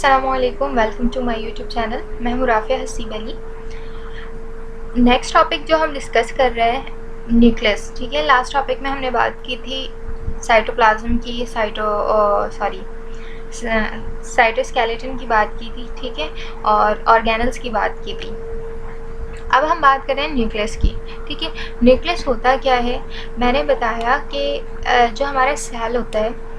अस्सलामुअलैकुम, welcome to my YouTube channel. मैं हूँ राफिया हसीब अली। नेक्स्ट टॉपिक जो हम डिस्कस कर रहे हैं न्यूक्लियस, ठीक है। लास्ट टॉपिक में हमने बात की थी साइटोप्लाज्म की, साइटोस्केलेटन की बात की थी, ठीक है, और ऑर्गेनल्स की बात की थी। अब हम बात करें न्यूक्लियस की, ठीक है। न्यूक्लियस होता क्या है? मैंने बताया कि जो हमारा सेल होता है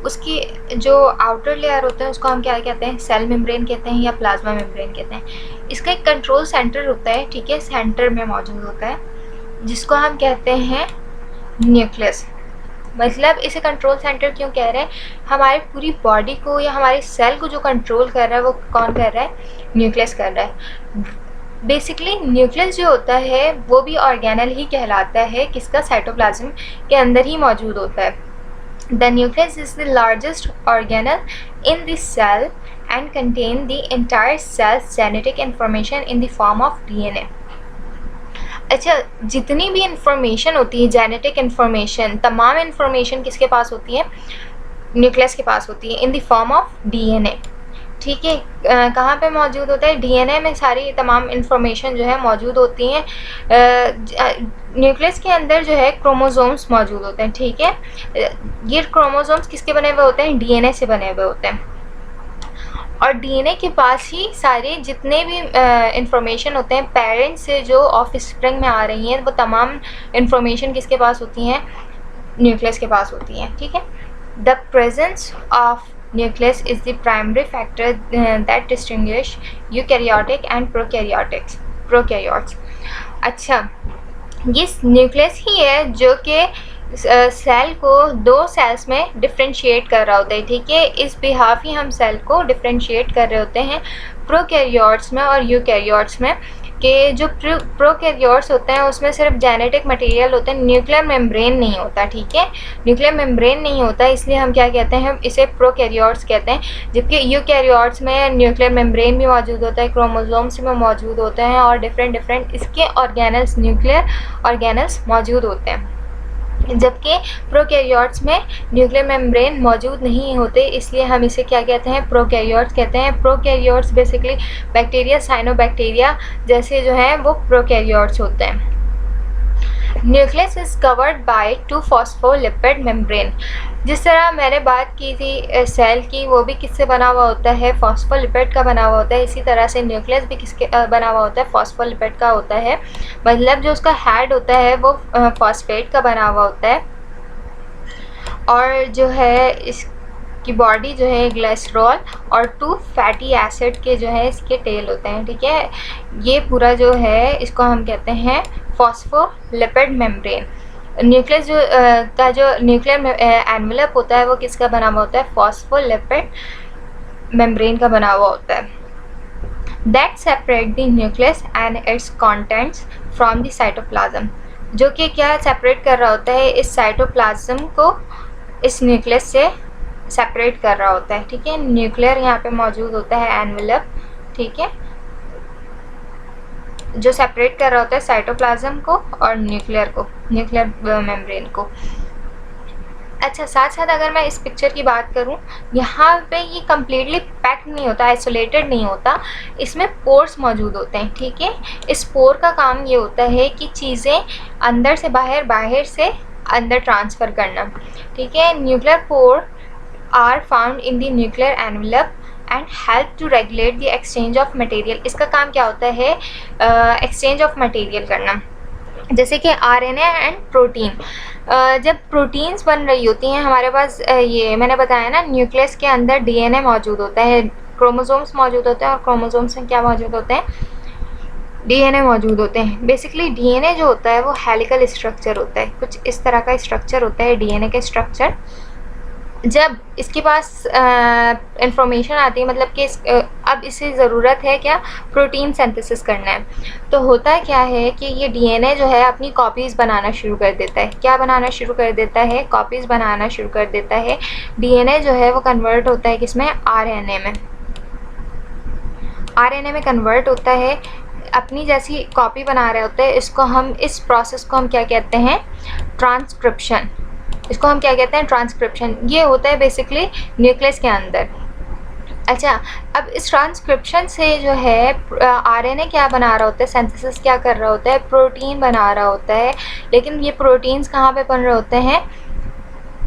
उसकी जो आउटर लेयर होता है उसको हम क्या कहते हैं? सेल मेम्ब्रेन कहते हैं या प्लाज्मा मेम्ब्रेन कहते हैं। इसका एक कंट्रोल सेंटर होता है, ठीक है, सेंटर में मौजूद होता है, जिसको हम कहते हैं न्यूक्लियस। मतलब इसे कंट्रोल सेंटर क्यों कह रहे हैं? हमारी पूरी बॉडी को या हमारे सेल को जो कंट्रोल कर रहा है वो कौन कर रहा है? न्यूक्लियस कर रहा है। बेसिकली न्यूक्लियस जो होता है वो भी ऑर्गेनल ही कहलाता है, किसका? साइटोप्लाज्म के अंदर ही मौजूद होता है। The nucleus is the largest organelle in the cell and contain the entire cell's genetic information in the form of DNA. अच्छा, जितनी भी इंफॉर्मेशन होती है, जेनेटिक इंफॉर्मेशन, तमाम इंफॉर्मेशन किसके पास होती है? न्यूक्लियस के पास होती है, in the form of DNA, ठीक है। कहाँ पे मौजूद होता है? डीएनए में सारी तमाम इंफॉर्मेशन जो है मौजूद होती हैं। न्यूक्लियस के अंदर जो है क्रोमोसोम्स मौजूद होते हैं, ठीक है। ये क्रोमोसोम्स किसके बने हुए होते हैं? डीएनए से बने हुए होते हैं। और डीएनए के पास ही सारे जितने भी इंफॉर्मेशन होते हैं पेरेंट्स से जो ऑफस्प्रिंग में आ रही हैं, वो तमाम इंफॉर्मेशन किसके पास होती हैं? न्यूक्लियस के पास होती हैं, ठीक है। The presence of nucleus is the primary factor that distinguish eukaryotic and prokaryotes। अच्छा, ये न्यूक्लियस ही है जो कि सेल को दो सेल्स में डिफ्रेंशिएट कर रहा होता है, ठीक है। इस बिहाफ ही हम सेल को डिफ्रेंशिएट कर रहे होते हैं प्रोकैरियोट्स में और यूकैरियोट्स में। कि जो प्रोकैरियोट्स होते हैं उसमें सिर्फ जेनेटिक मटेरियल होते हैं, न्यूक्लियर मेम्ब्रेन नहीं होता, ठीक है। न्यूक्लियर मेम्ब्रेन नहीं होता, इसलिए हम क्या कहते हैं? इसे प्रोकैरियोट्स कहते हैं। जबकि यूकैरियोट्स में न्यूक्लियर मेम्ब्रेन भी मौजूद होता है, क्रोमोसोम्स भी मौजूद होते हैं और डिफरेंट इसके ऑर्गेनल्स, न्यूक्लियर ऑर्गेनल्स मौजूद होते हैं। जबकि प्रोकैरियोट्स में न्यूक्लियर मेम्ब्रेन मौजूद नहीं होते, इसलिए हम इसे क्या कहते हैं? प्रोकैरियोट्स कहते हैं। प्रोकैरियोट्स बेसिकली बैक्टीरिया, साइनोबैक्टीरिया जैसे जो हैं वो प्रोकैरियोट्स होते हैं। Nucleus is covered by 2 phospholipid membrane. जिस तरह मैंने बात की थी सेल की, वो भी किससे बना हुआ होता है? फॉस्फोलिपिड का बना हुआ होता है। इसी तरह से न्यूक्लियस भी किसके बना हुआ होता है? फॉस्फोलिपिड का होता है। मतलब जो उसका हेड होता है वो फॉस्फेट का बना हुआ होता है, और जो है इसकी बॉडी जो है ग्लिसरॉल और 2 फैटी एसिड के जो है इसके टेल होते हैं, ठीक है। ये पूरा जो है इसको हम कहते हैं फॉस्फोलिपिड मेम्ब्रेन। न्यूक्लियस का जो न्यूक्लियर एनवेलप होता है वो किसका बना हुआ होता है? फॉस्फोलिपिड मेम्ब्रेन का बना हुआ होता है। That separate the nucleus and it's contents from the cytoplasm, जो कि क्या सेपरेट कर रहा होता है? इस साइटोप्लाज्म को इस न्यूक्लियस से सेपरेट कर रहा होता है, ठीक है। न्यूक्लियर यहाँ पे मौजूद होता है एनवेलप, ठीक है, जो सेपरेट कर रहा होता है साइटोप्लाज्म को और न्यूक्लियर मेम्ब्रेन को। अच्छा, साथ साथ अगर मैं इस पिक्चर की बात करूं, यहाँ पे ये कम्प्लीटली पैक्ड नहीं होता, आइसोलेटेड नहीं होता, इसमें पोर्स मौजूद होते हैं, ठीक है। इस पोर का काम ये होता है कि चीज़ें अंदर से बाहर, बाहर से अंदर ट्रांसफ़र करना, ठीक है। Nuclear pores are found in the nuclear envelope and help to regulate the exchange of material. इसका काम क्या होता है? एक्सचेंज ऑफ मटेरियल करना। जैसे कि आरएनए एंड प्रोटीन, जब प्रोटीन्स बन रही होती हैं हमारे पास, ये मैंने बताया ना, न्यूक्लियस के अंदर डीएनए मौजूद होता है, क्रोमोसोम्स मौजूद होते हैं, और क्रोमोसोम्स में क्या मौजूद होते हैं? डीएनए मौजूद होते हैं। बेसिकली डीएनए जो होता है वो हेलिकल स्ट्रक्चर होता है, कुछ इस तरह का स्ट्रक्चर होता है डीएनए का स्ट्रक्चर। जब इसके पास इंफॉर्मेशन आती है, मतलब कि अब इसे ज़रूरत है क्या? प्रोटीन सिंथेसिस करना है, तो होता क्या है कि ये डीएनए जो है अपनी कॉपीज़ बनाना शुरू कर देता है। क्या बनाना शुरू कर देता है? कॉपीज़ बनाना शुरू कर देता है। डीएनए जो है वो कन्वर्ट होता है किसमें? आरएनए में। आरएनए में कन्वर्ट होता है, अपनी जैसी कॉपी बना रहे होते हैं। इसको हम, इस प्रोसेस को हम क्या कहते हैं? ट्रांसक्रिप्शन। इसको हम क्या कहते हैं? ट्रांसक्रिप्शन। ये होता है बेसिकली न्यूक्लियस के अंदर। अच्छा, अब इस ट्रांसक्रिप्शन से जो है आरएनए क्या बना रहा होता है, सिंथेसिस क्या कर रहा होता है, प्रोटीन बना रहा होता है। लेकिन ये प्रोटीन्स कहाँ पे बन रहे होते हैं,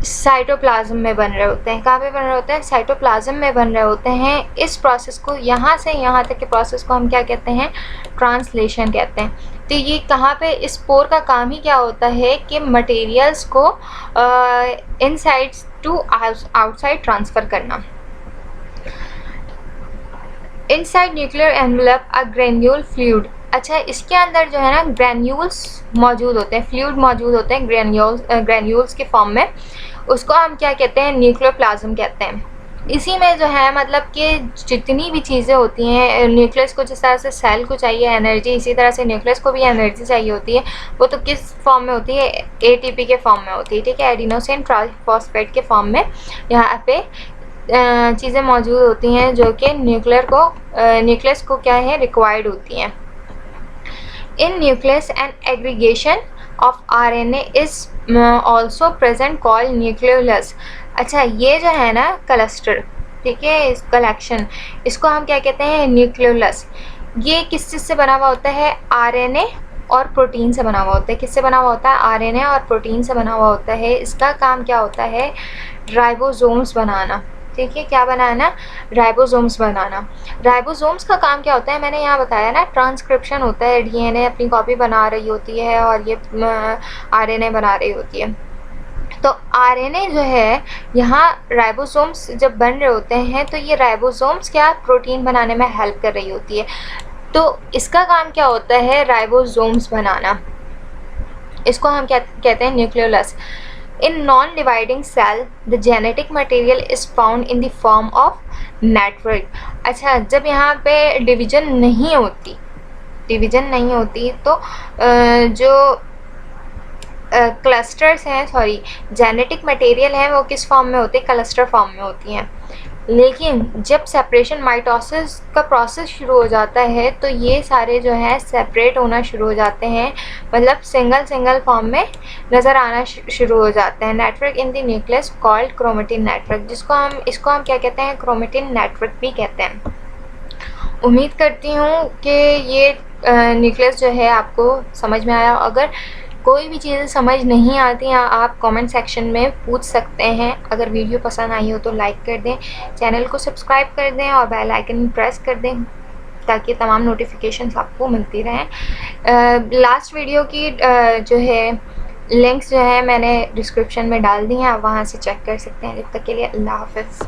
साइटोप्लाज्म में बन रहे होते हैं। कहाँ पे बन रहे होते हैं, साइटोप्लाज्म में बन रहे होते हैं। इस प्रोसेस को, यहाँ से यहाँ तक के प्रोसेस को हम क्या कहते हैं, ट्रांसलेशन कहते हैं। तो ये कहाँ पे, इस स्पोर का काम ही क्या होता है कि मटेरियल्स को इनसाइड टू आउटसाइड ट्रांसफ़र करना। इनसाइड न्यूक्लियर एनवेलप अ ग्रेन्यूल फ्लूइड। अच्छा, इसके अंदर जो है ना ग्रेन्यूल्स मौजूद होते हैं, फ्लूइड मौजूद होते हैं ग्रेन्यूल्स के फॉर्म में। उसको हम क्या कहते हैं, न्यूक्लियर प्लाज्म कहते हैं। इसी में जो है मतलब कि जितनी भी चीज़ें होती हैं, न्यूक्लियस को जिस तरह से सेल को चाहिए एनर्जी, इसी तरह से न्यूक्लियस को भी एनर्जी चाहिए होती है। वो तो किस फॉर्म में होती है, एटीपी के फॉर्म में होती है, ठीक है, एडिनोसिन ट्राइफॉस्फेट के फॉर्म में यहाँ पे चीज़ें मौजूद होती हैं जो कि न्यूक्लियस को क्या है, रिक्वायर्ड होती हैं। इन nucleus and aggregation of RNA is also present called nucleolus. अच्छा, ये जो है ना क्लस्टर, ठीक है, इस कलेक्शन, इसको हम क्या कहते हैं, न्यूक्लियोलस। ये किस चीज़ से बना हुआ होता है, आरएनए और प्रोटीन से बना हुआ होता है। किससे बना हुआ होता है, आरएनए और प्रोटीन से बना हुआ होता है। इसका काम क्या होता है, राइबोसोम्स बनाना, ठीक है, क्या बनाना, राइबोसोम्स बनाना। राइबोसोम्स का काम क्या होता है, मैंने यहाँ बताया ना, ट्रांसक्रिप्शन होता है। डीएनए अपनी कॉपी बना रही होती है और ये आरएनए बना रही होती है। तो आरएनए जो है, यहाँ राइबोसोम्स जब बन रहे होते हैं तो ये राइबोसोम्स क्या, प्रोटीन बनाने में हेल्प कर रही होती है। तो इसका काम क्या होता है, राइबोसोम्स बनाना। इसको हम क्या कहते हैं, nucleolus. In non-dividing cell, the genetic material is found in the form of network। अच्छा, जब यहाँ पे डिवीज़न नहीं होती तो जो क्लस्टर्स हैं, सॉरी, जेनेटिक मटेरियल हैं, वो किस फॉर्म में होते हैं, क्लस्टर फॉर्म में होती हैं। लेकिन जब सेपरेशन माइटोसिस का प्रोसेस शुरू हो जाता है तो ये सारे जो है सेपरेट होना शुरू हो जाते हैं, मतलब सिंगल फॉर्म में नज़र आना शुरू हो जाते हैं। Network in the nucleus called chromatin network, इसको हम क्या कहते हैं, क्रोमेटिन नेटवर्क भी कहते हैं। उम्मीद करती हूँ कि ये न्यूक्लियस जो है आपको समझ में आया। अगर कोई भी चीज़ें समझ नहीं आती आप कमेंट सेक्शन में पूछ सकते हैं। अगर वीडियो पसंद आई हो तो लाइक कर दें, चैनल को सब्सक्राइब कर दें और बेल आइकन प्रेस कर दें ताकि तमाम नोटिफिकेशंस आपको मिलती रहें। लास्ट वीडियो की जो है लिंक्स जो है मैंने डिस्क्रिप्शन में डाल दी हैं, आप वहाँ से चेक कर सकते हैं। जब तक के लिए अल्लाह हाफ़िज़।